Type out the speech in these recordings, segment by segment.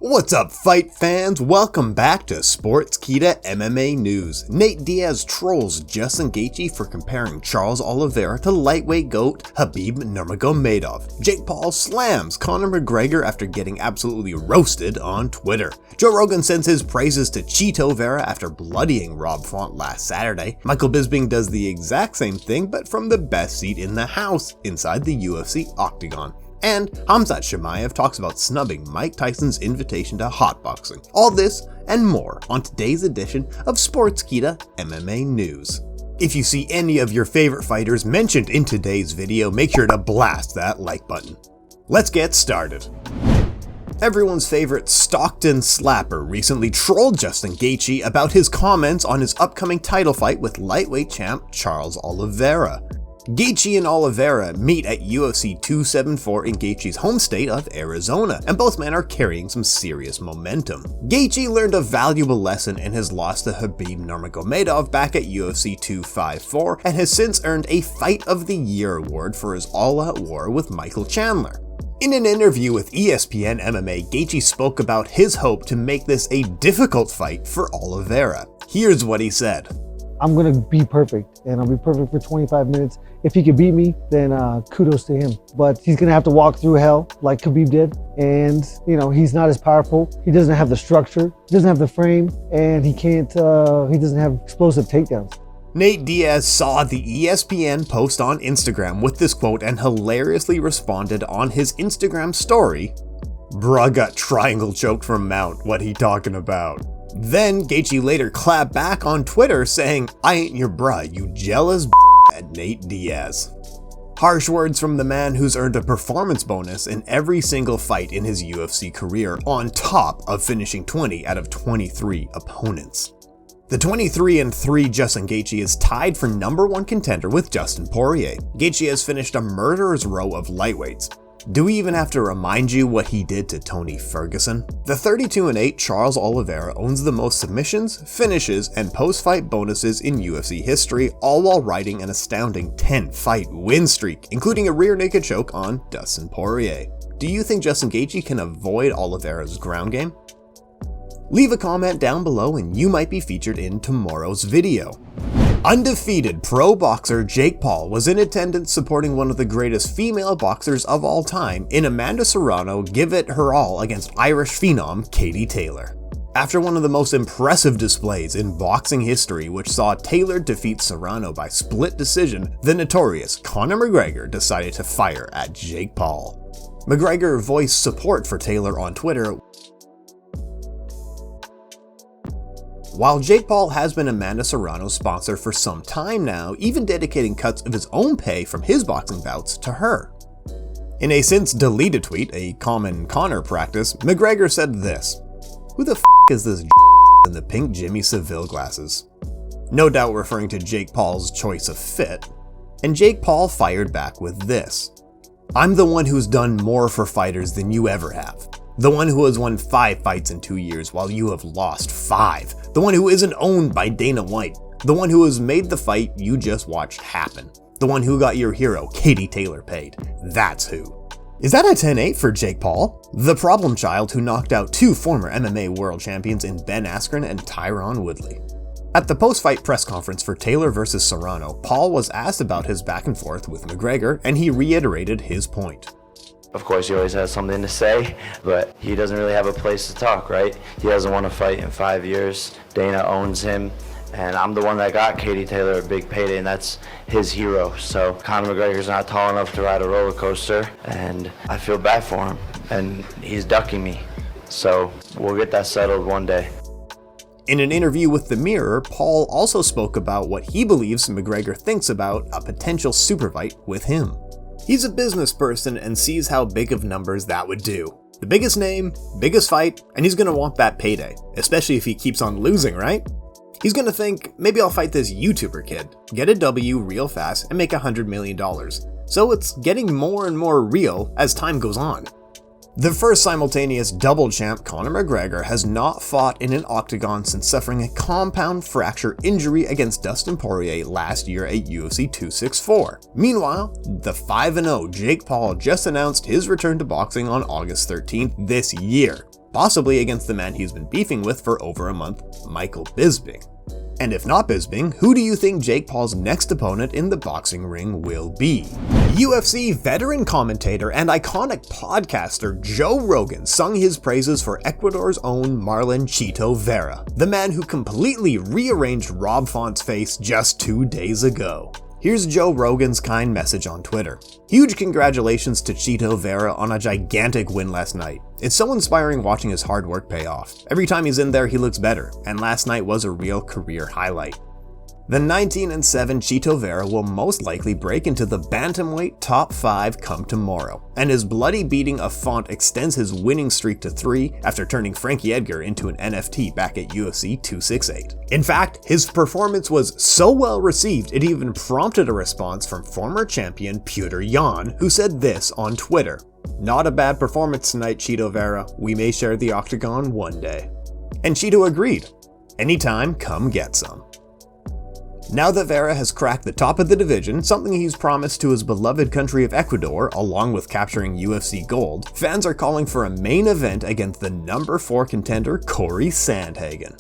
What's up, fight fans? Welcome back to Sportskeeda MMA News. Nate Diaz trolls Justin Gaethje for comparing Charles Oliveira to lightweight GOAT Khabib Nurmagomedov. Jake Paul slams Conor McGregor after getting absolutely roasted on Twitter. Joe Rogan sends his praises to Chito Vera after bloodying Rob Font last Saturday. Michael Bisping does the exact same thing, but from the best seat in the house, inside the UFC octagon. And Khamzat Chimaev talks about snubbing Mike Tyson's invitation to hotboxing. All this and more on today's edition of Sportskeeda MMA News. If you see any of your favorite fighters mentioned in today's video, make sure to blast that like button. Let's get started. Everyone's favorite Stockton Slapper recently trolled Justin Gaethje about his comments on his upcoming title fight with lightweight champ Charles Oliveira. Gaethje and Oliveira meet at UFC 274 in Gaethje's home state of Arizona, and both men are carrying some serious momentum. Gaethje learned a valuable lesson in his loss to Khabib Nurmagomedov back at UFC 254, and has since earned a Fight of the Year award for his all-out war with Michael Chandler. In an interview with ESPN MMA, Gaethje spoke about his hope to make this a difficult fight for Oliveira. Here's what he said. I'm going to be perfect, and I'll be perfect for 25 minutes. If he could beat me, then kudos to him. But he's going to have to walk through hell like Khabib did. And, he's not as powerful. He doesn't have the structure, he doesn't have the frame, and he doesn't have explosive takedowns. Nate Diaz saw the ESPN post on Instagram with this quote and hilariously responded on his Instagram story, "Bruh got triangle choked from Mount, what he talking about?" Then Gaethje later clapped back on Twitter saying, "I ain't your bruh, you jealous at Nate Diaz." Harsh words from the man who's earned a performance bonus in every single fight in his UFC career, on top of finishing 20 out of 23 opponents. The 23-3 Justin Gaethje is tied for #1 contender with Dustin Poirier. Gaethje has finished a murderer's row of lightweights. Do we even have to remind you what he did to Tony Ferguson? The 32-8 Charles Oliveira owns the most submissions, finishes, and post-fight bonuses in UFC history, all while riding an astounding 10-fight win streak, including a rear naked choke on Dustin Poirier. Do you think Justin Gaethje can avoid Oliveira's ground game? Leave a comment down below and you might be featured in tomorrow's video. Undefeated pro boxer Jake Paul was in attendance supporting one of the greatest female boxers of all time in Amanda Serrano give it her all against Irish phenom Katie Taylor. After one of the most impressive displays in boxing history, which saw Taylor defeat Serrano by split decision, the notorious Conor McGregor decided to fire at Jake Paul. McGregor voiced support for Taylor on Twitter. While Jake Paul has been Amanda Serrano's sponsor for some time now, even dedicating cuts of his own pay from his boxing bouts to her. In a since deleted tweet, a common Conor practice, McGregor said this: "Who the f*** is this in the pink Jimmy Seville glasses?" No doubt referring to Jake Paul's choice of fit. And Jake Paul fired back with this: "I'm the one who's done more for fighters than you ever have. The one who has won 5 fights in 2 years while you have lost 5. The one who isn't owned by Dana White. The one who has made the fight you just watched happen. The one who got your hero, Katie Taylor, paid. That's who." Is that a 10-8 for Jake Paul? The problem child who knocked out 2 former MMA world champions in Ben Askren and Tyron Woodley. At the post-fight press conference for Taylor vs. Serrano, Paul was asked about his back and forth with McGregor, and he reiterated his point. Of course, he always has something to say, but he doesn't really have a place to talk, right? He hasn't won a fight in 5 years. Dana owns him, and I'm the one that got Katie Taylor a big payday, and that's his hero. So Conor McGregor's not tall enough to ride a roller coaster, and I feel bad for him, and he's ducking me. So we'll get that settled one day. In an interview with The Mirror, Paul also spoke about what he believes McGregor thinks about a potential super fight with him. He's a business person and sees how big of numbers that would do. The biggest name, biggest fight, and he's gonna want that payday, especially if he keeps on losing, right? He's gonna think, maybe I'll fight this YouTuber kid, get a W real fast, and make $100 million. So it's getting more and more real as time goes on. The first simultaneous double champ, Conor McGregor, has not fought in an octagon since suffering a compound fracture injury against Dustin Poirier last year at UFC 264. Meanwhile, the 5-0 Jake Paul just announced his return to boxing on August 13th this year. possibly against the man he's been beefing with for over a month, Michael Bisping. And if not Bisping, who do you think Jake Paul's next opponent in the boxing ring will be? UFC veteran commentator and iconic podcaster Joe Rogan sung his praises for Ecuador's own Marlon Chito Vera, the man who completely rearranged Rob Font's face just 2 days ago. Here's Joe Rogan's kind message on Twitter. Huge congratulations to Chito Vera on a gigantic win last night. It's so inspiring watching his hard work pay off. Every time he's in there, he looks better, and last night was a real career highlight. The 19-7 Chito Vera will most likely break into the bantamweight top 5 come tomorrow, and his bloody beating of Font extends his winning streak to 3 after turning Frankie Edgar into an NFT back at UFC 268. In fact, his performance was so well received it even prompted a response from former champion Petr Yan, who said this on Twitter: "Not a bad performance tonight, Chito Vera. We may share the octagon one day." And Chito agreed. Anytime, come get some. Now that Vera has cracked the top of the division, something he's promised to his beloved country of Ecuador, along with capturing UFC gold, fans are calling for a main event against the number 4 contender Corey Sandhagen.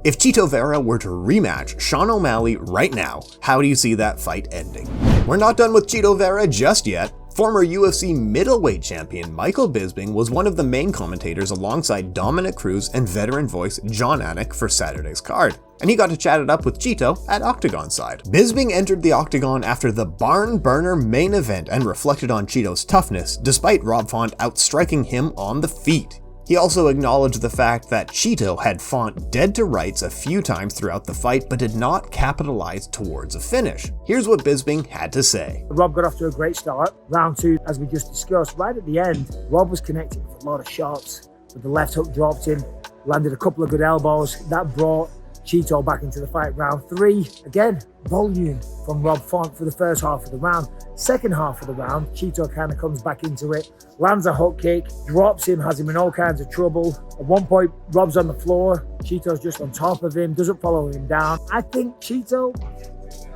If Chito Vera were to rematch Sean O'Malley right now, how do you see that fight ending? We're not done with Chito Vera just yet. Former UFC middleweight champion Michael Bisping was one of the main commentators alongside Dominic Cruz and veteran voice Jon Anik for Saturday's card, and he got to chat it up with Chito at Octagon side. Bisping entered the Octagon after the barn burner main event and reflected on Chito's toughness, despite Rob Font outstriking him on the feet. He also acknowledged the fact that Chito had Font dead to rights a few times throughout the fight but did not capitalize towards a finish. Here's what Bisping had to say. Rob got off to a great start. Round 2, as we just discussed, right at the end, Rob was connecting with a lot of shots, but the left hook dropped him, landed a couple of good elbows. That brought Chito back into the fight. Round 3, again, volume from Rob Font for the first half of the round. Second half of the round, Chito kind of comes back into it, lands a hook kick, drops him, has him in all kinds of trouble. At one point, Rob's on the floor, Chito's just on top of him, doesn't follow him down. I think Chito,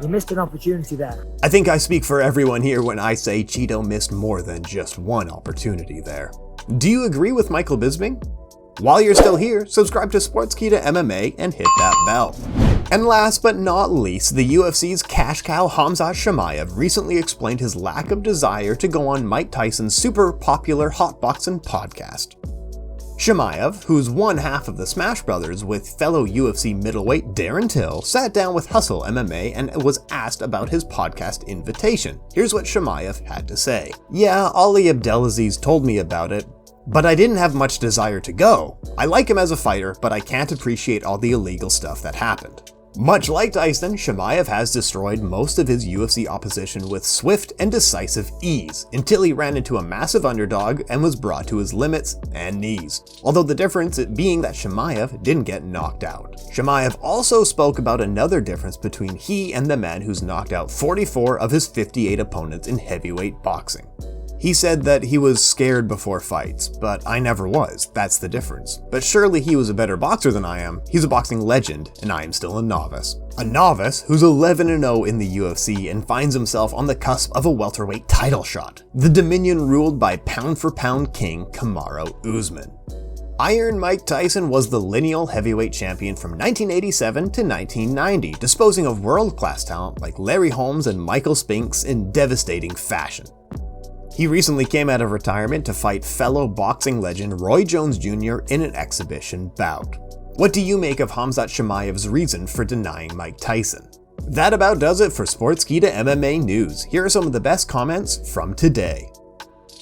he missed an opportunity there. I think I speak for everyone here when I say Chito missed more than just one opportunity there. Do you agree with Michael Bisping? While you're still here, subscribe to Sportskeeda MMA and hit that bell. And last but not least, the UFC's cash cow Khamzat Chimaev recently explained his lack of desire to go on Mike Tyson's super popular Hotboxing podcast. Chimaev, who's one half of the Smash Brothers with fellow UFC middleweight Darren Till, sat down with Hustle MMA and was asked about his podcast invitation. Here's what Chimaev had to say. "Yeah, Ali Abdelaziz told me about it, but I didn't have much desire to go. I like him as a fighter, but I can't appreciate all the illegal stuff that happened." Much like Tyson, Chimaev has destroyed most of his UFC opposition with swift and decisive ease, until he ran into a massive underdog and was brought to his limits and knees. Although the difference being that Chimaev didn't get knocked out. Chimaev also spoke about another difference between he and the man who's knocked out 44 of his 58 opponents in heavyweight boxing. He said that he was scared before fights, but I never was. That's the difference. But surely he was a better boxer than I am. He's a boxing legend, and I am still a novice. A novice who's 11-0 in the UFC and finds himself on the cusp of a welterweight title shot. The Dominion ruled by pound-for-pound king Kamaru Usman. Iron Mike Tyson was the lineal heavyweight champion from 1987 to 1990, disposing of world-class talent like Larry Holmes and Michael Spinks in devastating fashion. He recently came out of retirement to fight fellow boxing legend Roy Jones Jr. in an exhibition bout. What do you make of Khamzat Chimaev's reason for denying Mike Tyson? That about does it for Sportskeeda MMA news. Here are some of the best comments from today.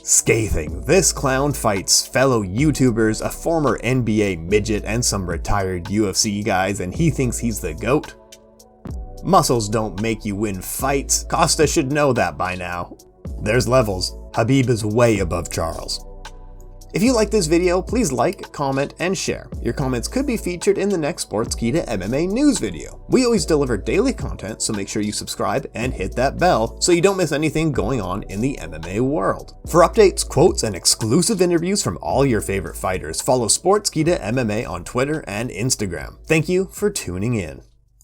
Scathing, this clown fights fellow YouTubers, a former NBA midget, and some retired UFC guys, and he thinks he's the GOAT. Muscles don't make you win fights. Costa should know that by now. There's levels. Khabib is way above Charles. If you like this video, please like, comment, and share. Your comments could be featured in the next Sportskeeda MMA news video. We always deliver daily content, so make sure you subscribe and hit that bell so you don't miss anything going on in the MMA world. For updates, quotes, and exclusive interviews from all your favorite fighters, follow Sportskeeda MMA on Twitter and Instagram. Thank you for tuning in.